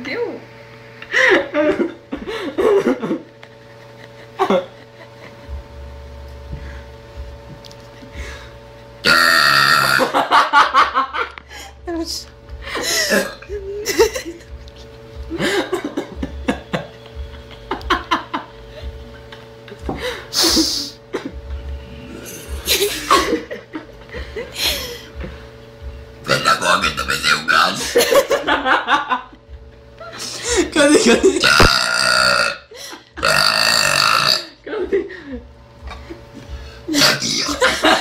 Deu? Velha Goga também tem um gato. Cadê? Cadê? Aqui, ó.